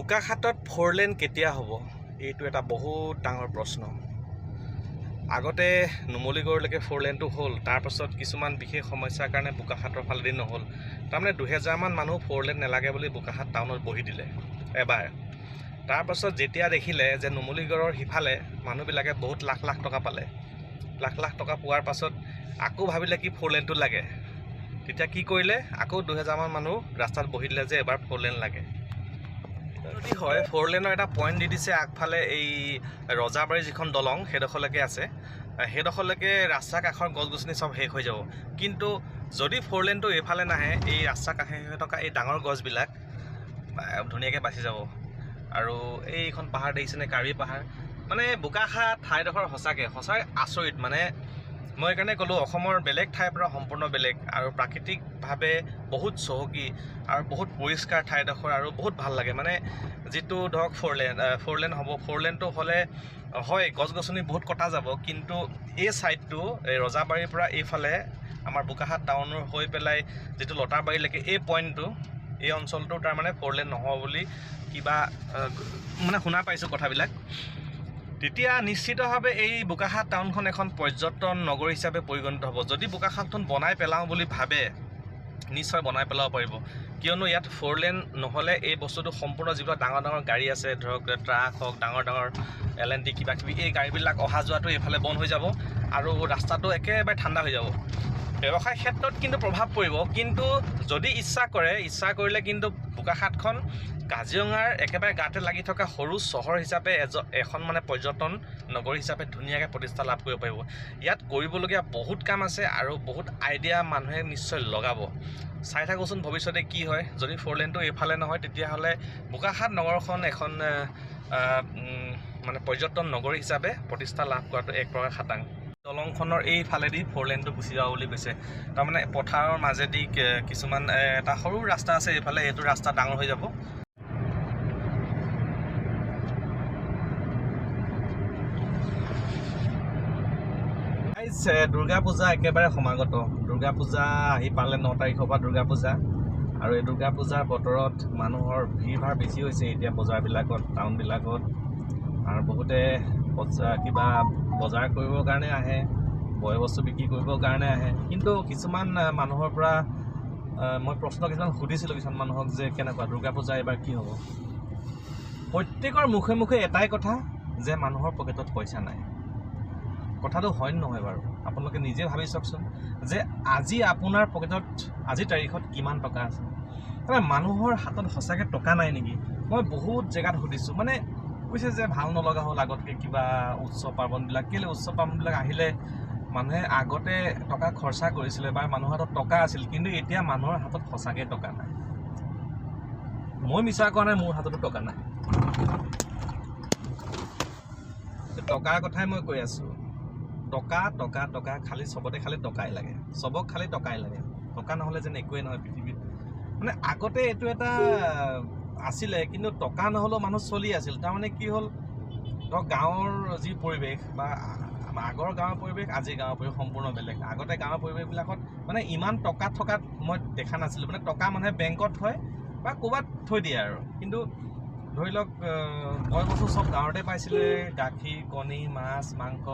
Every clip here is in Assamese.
বোকাখাতত 4 লেন কেতিয়া হ'ব? এইটো এটা বহুত ডাঙৰ প্ৰশ্ন। আগতে নুমলীগড়লৈকে 4 লেনটো হ'ল, তাৰপাছত কিছুমান বিশেষ সমস্যাৰ কাৰণে বোকাখাতৰ ফালেদি নহ'ল। তাৰমানে 2000 মান মানুহ 4 লেন নালাগে বুলি বোকাখাত টাউনত বহি দিলে এবাৰ। তাৰপাছত যেতিয়া দেখিলে যে নুমলীগড়ৰ সিফালে মানুহবিলাকে বহুত লাখ লাখ টকা পালে, লাখ লাখ টকা পোৱাৰ পাছত আকৌ ভাবিলে কি 4 লেনটো লাগে। তেতিয়া কি কৰিলে, আকৌ 2000 মান মানুহ ৰাস্তাত বহি দিলে যে এবাৰ 4 লেন লাগে। যদি হয় 4 লেনৰ এটা পইণ্ট দি দিছে আগফালে, এই ৰজাবাৰী যিখন দলং সেইডোখৰলৈকে আছে, সেইডোখৰলৈকে ৰাস্তাৰ কাষৰ গছ গছনি চব শেষ হৈ যাব। কিন্তু যদি 4 লেনটো এইফালে নাহে, এই ৰাস্তাৰ কাষে থকা এই ডাঙৰ গছবিলাক ধুনীয়াকৈ বাচি যাব। আৰু এইখন পাহাৰ দেখিছেনে, কাৰ্বি পাহাৰ। মানে বোকাখাত ঠাইডোখৰ সঁচাকৈ আচৰিত। মানে মই সেইকাৰণে ক'লোঁ, অসমৰ বেলেগ ঠাইৰ পৰা সম্পূৰ্ণ বেলেগ আৰু প্ৰাকৃতিকভাৱে বহুত চহকী আৰু বহুত পৰিষ্কাৰ ঠাইডোখৰ আৰু বহুত ভাল লাগে। মানে যিটো ধৰক 4 লেন হ'ব, 4 লেনটো হ'লে হয় গছ গছনি বহুত কটা যাব, কিন্তু এই ছাইডটো এই ৰজাবাৰীৰ পৰা এইফালে আমাৰ বোকাখাত টাউনৰ হৈ পেলাই যিটো লতাবাৰীলৈকে এই পইণ্টটো, এই অঞ্চলটো তাৰমানে 4 লেন নহ'ব বুলি কিবা মানে শুনা পাইছোঁ কথাবিলাক। তেতিয়া নিশ্চিতভাৱে এই বোকাখাত টাউনখন এখন পৰ্যটন নগৰী হিচাপে পৰিগণিত হ'ব। যদি বোকাখাতখন বনাই পেলাওঁ বুলি ভাবে, নিশ্চয় বনাই পেলাব পাৰিব। কিয়নো ইয়াত 4 লেন নহ'লে এই বস্তুটো সম্পূৰ্ণ যিবিলাক ডাঙৰ ডাঙৰ গাড়ী আছে, ধৰক ট্ৰাক হওক, ডাঙৰ ডাঙৰ LNT কিবাকিবি, এই গাড়ীবিলাক অহা যোৱাটো এইফালে বন্ধ হৈ যাব আৰু ৰাস্তাটো একেবাৰে ঠাণ্ডা হৈ যাব। ব্যৱসায় ক্ষেত্ৰত কিন্তু প্ৰভাৱ পৰিব, কিন্তু যদি ইচ্ছা কৰিলে কিন্তু বোকাখাতখন কাজিৰঙাৰ একেবাৰে গাতে লাগি থকা সৰু চহৰ হিচাপে এখন মানে পৰ্যটন নগৰী হিচাপে ধুনীয়াকৈ প্ৰতিষ্ঠা লাভ কৰিব পাৰিব। ইয়াত কৰিবলগীয়া বহুত কাম আছে আৰু বহুত আইডিয়া মানুহে নিশ্চয় লগাব। চাই থাকোঁচোন ভৱিষ্যতে কি হয়। যদি 4 লেনটো এইফালে নহয়, তেতিয়াহ'লে বোকাখাত নগৰখন এখন মানে পৰ্যটন নগৰী হিচাপে প্ৰতিষ্ঠা লাভ কৰাটো এক প্ৰকাৰ খাটাং। দলংখনৰ এইফালেদি 4 লেনটো গুচি যাব বুলি কৈছে। তাৰমানে পথাৰৰ মাজেদি কিছুমান এটা সৰু ৰাস্তা আছে এইফালে, এইটো ৰাস্তা ডাঙৰ হৈ যাব। দুৰ্গা পূজা একেবাৰে সমাগত। দুৰ্গা পূজা আহি পালে, 9 তাৰিখৰ পৰা দুৰ্গা পূজা। আৰু এই দুৰ্গা পূজাৰ বতৰত মানুহৰ ভিৰ ভাৰ বেছি হৈছে এতিয়া বজাৰবিলাকত, টাউনবিলাকত। আৰু বহুতে কিবা বজাৰ কৰিবৰ কাৰণে আহে, বয় বস্তু বিক্ৰী কৰিবৰ কাৰণে আহে। কিন্তু কিছুমান মানুহৰ পৰা মই প্ৰশ্ন কিছুমান সুধিছিলোঁ কিছুমান মানুহক যে কেনেকুৱা দুৰ্গা পূজা এইবাৰ কি হ'ব। প্ৰত্যেকৰ মুখে মুখে এটাই কথা, যে মানুহৰ পকেটত পইচা নাই। কথাটো হয় নহয় বাৰু? আপোনালোকে নিজে ভাবি চাওকচোন যে আজি আপোনাৰ পকেটত আজিৰ তাৰিখত কিমান টকা আছে। মানে মানুহৰ হাতত সঁচাকৈ টকা নাই নেকি? মই বহুত জেগাত সুধিছোঁ, মানে কৈছে যে ভাল নলগা হ'ল আগতকৈ কিবা উৎসৱ পাৰ্বণবিলাক। কেলৈ উৎসৱ পাৰ্বণবিলাক আহিলে মানুহে আগতে টকা খৰচা কৰিছিলে বা মানুহৰ হাতত টকা আছিল, কিন্তু এতিয়া মানুহৰ হাতত সঁচাকৈ টকা নাই। মই মিছা কোৱা নাই, মোৰ হাততো টকা নাই। টকাৰ কথাই মই কৈ আছোঁ। টকা টকা টকা, খালি চবতে খালি টকাই লাগে, চবক খালি টকাই লাগে। টকা নহ'লে যেন একোৱেই নহয় পৃথিৱীত। মানে আগতে এইটো এটা আছিলে, কিন্তু টকা নহ'লেও মানুহ চলি আছিল। তাৰমানে কি হ'ল, ধৰক গাঁৱৰ যি পৰিৱেশ বা আগৰ গাঁৱৰ পৰিৱেশ, আজিৰ গাঁৱৰ পৰিৱেশ সম্পূৰ্ণ বেলেগ। আগতে গাঁৱৰ পৰিৱেশবিলাকত মানে ইমান টকা থকাত মই দেখা নাছিলোঁ। মানে টকা মানুহে বেংকত থয় বা ক'ৰবাত থৈ দিয়ে আৰু। কিন্তু ধৰি লওক বয় বস্তু চব গাঁৱতে পাইছিলে, গাখীৰ, কণী, মাছ, মাংস,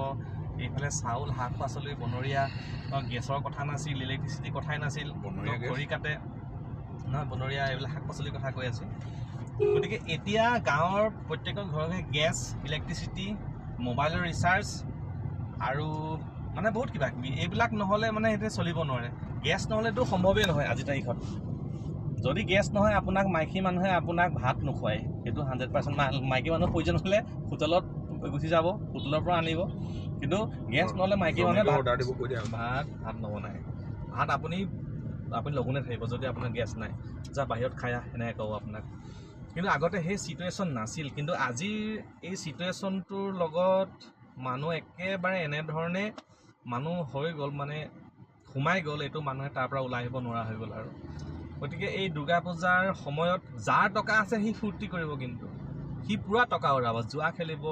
এইফালে চাউল, শাক পাচলি, বনৰীয়া, গেছৰ কথা নাছিল, ইলেক্ট্ৰিচিটিৰ কথাই নাছিল, খৰি কাটে নহয়, বনৰীয়া এইবিলাক শাক পাচলিৰ কথা কৈ আছোঁ। গতিকে এতিয়া গাঁৱৰ প্ৰত্যেকৰ ঘৰে গেছ, ইলেক্ট্ৰিচিটি, মোবাইলৰ ৰিচাৰ্জ আৰু মানে বহুত কিবা কিবি, এইবিলাক নহ'লে মানে সিহঁতে চলিব নোৱাৰে। গেছ নহ'লেতো সম্ভৱেই নহয় আজিৰ তাৰিখত। যদি গেছ নহয়, আপোনাক মাইকী মানুহে আপোনাক ভাত নোখোৱায়, সেইটো 100%। মাইকী মানুহ প্ৰয়োজন হ'লে হোটেলত গুচি যাব, হোটেলৰ পৰা আনিব। কিন্তু গেছ নহ'লে মাইকী মানুহে ভাত নবনায়। ভাত আপুনি লঘোণে থাকিব যদি আপোনাৰ গেছ নাই, যা বাহিৰত খাই সেনেকৈ ক'ব আপোনাক। কিন্তু আগতে সেই ছিটুৱেশ্যন নাছিল। কিন্তু আজিৰ এই ছিটুৱেশ্যনটোৰ লগত মানুহ একেবাৰে এনেধৰণে মানুহ হৈ গ'ল, মানে সোমাই গ'ল, এইটো মানুহে তাৰ পৰা ওলাই আহিব নোৱাৰা হৈ গ'ল আৰু। গতিকে এই দুৰ্গা পূজাৰ সময়ত যাৰ টকা আছে সি ফূৰ্তি কৰিব, কিন্তু সি পূৰা টকা উৰাব, জুৱা খেলিব,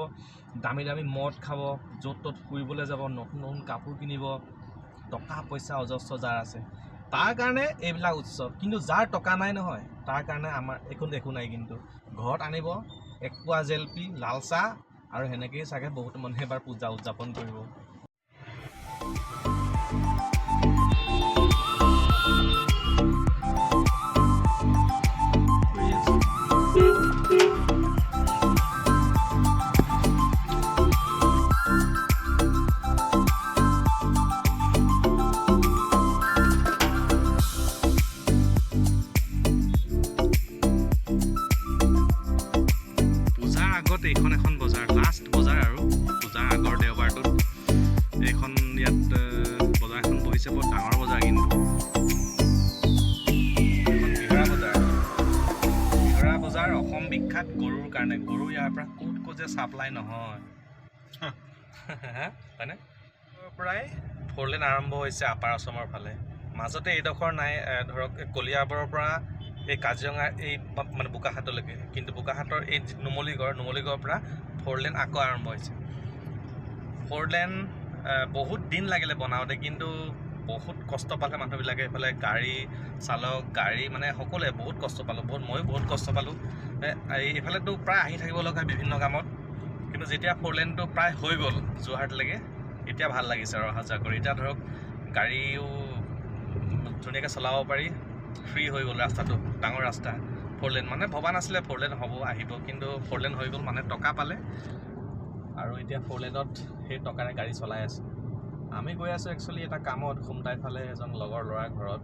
দামী দামী মদ খাব, য'ত ত'ত ফুৰিবলৈ যাব, নতুন নতুন কাপোৰ কিনিব, টকা পইচা অজস্ৰ যাৰ আছে। তাৰ কাৰণে এইবিলাক উৎসৱ। কিন্তু যাৰ টকা নাই নহয়, তাৰ কাৰণে আমাৰ একো নাই। কিন্তু ঘৰত আনিব 1 পোৱা জেলপি, লাল চাহ, আৰু সেনেকেই চাগে বহুত মানুহে এবাৰ পূজা উদযাপন কৰিব। এইখন এখন বজাৰ, লাষ্ট বজাৰ আৰু পূজাৰ আগৰ দেওবাৰটোত এইখন ইয়াত বজাৰখন বহিছে। বৰ ডাঙৰ বজাৰ। কিন্তু এইখন বিহৰা বজাৰ অসম বিখ্যাত গৰুৰ কাৰণে। গৰু ইয়াৰ পৰা ক'ত যে ছাপ্লাই নহয় হয়নে? পৰাই 4 লেন আৰম্ভ হৈছে আপাৰ আছামৰ ফালে। মাজতে এইডোখৰ নাই, ধৰক কলিয়াবৰৰ পৰা এই কাজিৰঙাৰ এই মানে বোকাখাটলৈকে। কিন্তু বোকাখাটৰ এই নুমলীগড়ৰ পৰা 4 লেন আকৌ আৰম্ভ হৈছে। 4 লেন বহুত দিন লাগিলে বনাওঁতে, কিন্তু বহুত কষ্ট পালে মানুহবিলাকে। এইফালে গাড়ী চালক, গাড়ী মানে সকলোৱে বহুত কষ্ট পালোঁ। ময়ো বহুত কষ্ট পালোঁ। এইফালেতো প্ৰায় আহি থাকিব লগা বিভিন্ন কামত। কিন্তু যেতিয়া 4 লেনটো প্ৰায় হৈ গ'ল যোৰহাটলৈকে, এতিয়া ভাল লাগিছে আৰু অহা যোৱা কৰি। এতিয়া ধৰক গাড়ীও ধুনীয়াকৈ চলাব পাৰি, ফ্ৰী হৈ গ'ল ৰাস্তাটো। ডাঙৰ ৰাস্তা 4 লেন, মানে ভবা নাছিলে 4 লেন হ'ব আহিব, কিন্তু 4 লেন হৈ গ'ল। মানে টকা পালে আৰু এতিয়া 4 লেনত সেই টকাৰে গাড়ী চলাই আছে। আমি গৈ আছোঁ একচুৱেলি এটা কামত, খুমটাই ফালে এজন লগৰ ল'ৰাৰ ঘৰত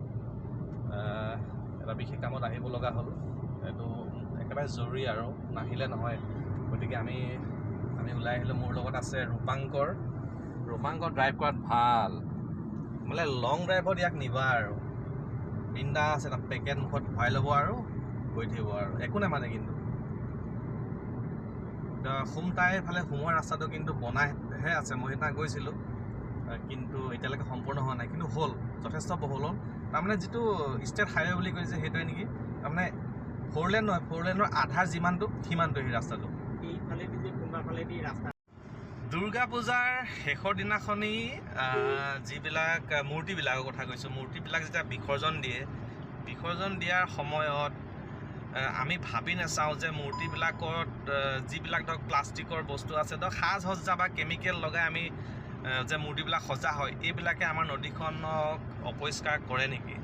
এটা বিশেষ কামত আহিব লগা হ'ল। এইটো একেবাৰে জৰুৰী আৰু নাহিলে নহয়। গতিকে আমি ওলাই আহিলোঁ। মোৰ লগত আছে ৰূপাংকৰ ড্ৰাইভ কৰাত ভাল, মানে লং ড্ৰাইভত ইয়াক নিবা আৰু বিন্দাছ এটা পেকেট মুখত ভৰাই ল'ব আৰু গৈ থাকিব আৰু একো নামানে। কিন্তু খুমটাই ফালে সোমোৱা ৰাস্তাটো কিন্তু বনাইহে আছে। মই সেইদিনা গৈছিলোঁ, কিন্তু এতিয়ালৈকে সম্পূৰ্ণ হোৱা নাই। কিন্তু হ'ল, যথেষ্ট বহল হ'ল। তাৰমানে যিটো ষ্টেট হাইৱে বুলি কৈছে সেইটোৱে নেকি, তাৰমানে 4 লেন নহয়, 4 লেনৰ আধাৰ যিমানটো সিমানটো সেই ৰাস্তাটো। দুৰ্গা পূজাৰ শেষৰ দিনাখনি যিবিলাক মূৰ্তিবিলাকৰ কথা কৈছোঁ, মূৰ্তিবিলাক যেতিয়া বিসৰ্জন দিয়াৰ সময়ত আমি ভাবি নাচাওঁ যে মূৰ্তিবিলাকত যিবিলাক ধৰক প্লাষ্টিকৰ বস্তু আছে, ধৰক সাজ সজ্জা বা কেমিকেল লগাই আমি যে মূৰ্তিবিলাক সজা হয়, এইবিলাকে আমাৰ নদীখনক অপৰিষ্কাৰ কৰে নেকি?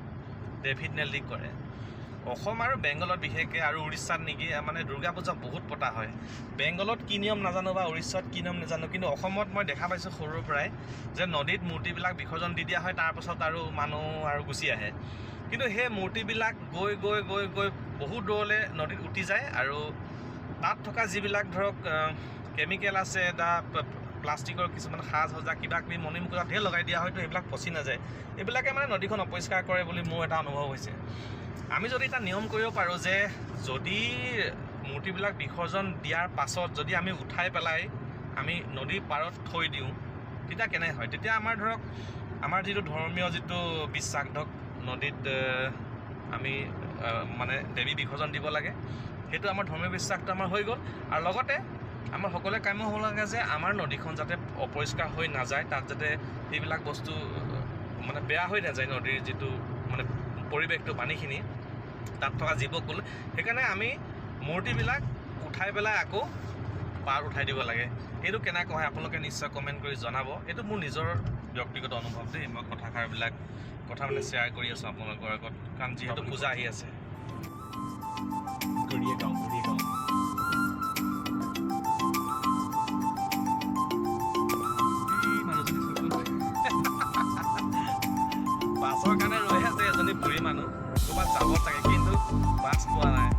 ডেফিনেটলি কৰে। অসম আৰু বেংগলত বিশেষকৈ, আৰু উৰিষ্যাত নেকি, মানে দুৰ্গা পূজা বহুত পতা হয়। বেংগলত কি নিয়ম নাজানো বা উৰিষ্যাত কি নিয়ম নাজানো, কিন্তু অসমত মই দেখা পাইছোঁ সৰুৰ পৰাই যে নদীত মূৰ্তিবিলাক বিসৰ্জন দি দিয়া হয়, তাৰপাছত আৰু মানুহ আৰু গুচি আহে। কিন্তু সেই মূৰ্তিবিলাক গৈ গৈ গৈ গৈ বহুত দূৰলৈ নদীত উটি যায়, আৰু তাত থকা যিবিলাক ধৰক কেমিকেল আছে বা প্লাষ্টিকৰ কিছুমান সাজ সজ্জা কিবাকিবি মণিমুকুতা ঢেৰ লগাই দিয়া হয়তো, সেইবিলাক পচি নাযায়। এইবিলাকে মানে নদীখন অপৰিষ্কাৰ কৰে বুলি মোৰ এটা অনুভৱ হৈছে। আমি যদি এটা নিয়ম কৰিব পাৰোঁ যে যদি মূৰ্তিবিলাক বিসৰ্জন দিয়াৰ পাছত যদি আমি উঠাই পেলাই আমি নদীৰ পাৰত থৈ দিওঁ, তেতিয়া কেনে হয়? তেতিয়া আমাৰ ধৰক আমাৰ যিটো ধৰ্মীয় যিটো বিশ্বাস, ধৰক নদীত আমি মানে দেৱী বিসৰ্জন দিব লাগে, সেইটো আমাৰ ধৰ্মীয় বিশ্বাসটো আমাৰ হৈ গ'ল। আৰু লগতে আমাৰ সকলোৱে কাম্য হ'ব লাগে যে আমাৰ নদীখন যাতে অপৰিষ্কাৰ হৈ নাযায়, তাত যাতে সেইবিলাক বস্তু মানে বেয়া হৈ নাযায়, নদীৰ যিটো মানে পৰিৱেশটো, পানীখিনি, তাত থকা জীৱকুল। সেইকাৰণে আমি মূৰ্তিবিলাক উঠাই পেলাই আকৌ পাৰ উঠাই দিব লাগে। এইটো কেনেকৈ হয় আপোনালোকে নিশ্চয় কমেণ্ট কৰি জনাব। এইটো মোৰ নিজৰ ব্যক্তিগত অনুভৱ দেই। মই কথাষাৰবিলাক মানে শ্বেয়াৰ কৰি আছোঁ আপোনালোকৰ আগত, কাৰণ যিহেতু পূজা আহি আছে। বাছৰ কাৰণে ৰৈ আছে এজনী বুঢ়ী মানুহ, ক'ৰবাত যাব চাগে, কিন্তু বাছ পোৱা নাই।